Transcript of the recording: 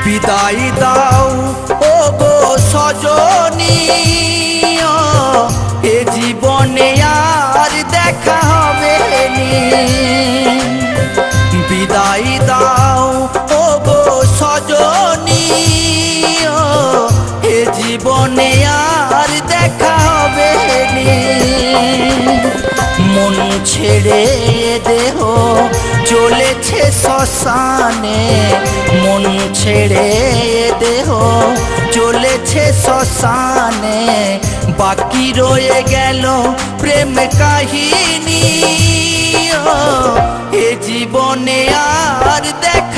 বিদায় দাও ও গো সজনী, এ জীবনে আর দেখা হবে নি। বিদায় দাও ও গো সজনী, এ জীবনে আর দেখা হবে নি। মন ছেড়ে দেহ চলেছে শ্মশানে, মন ছেড়ে দেহ চলেছে শ্মশানে। বাকি রয়ে গেল প্রেম কাহিনী, এ জীবনে আর দেখ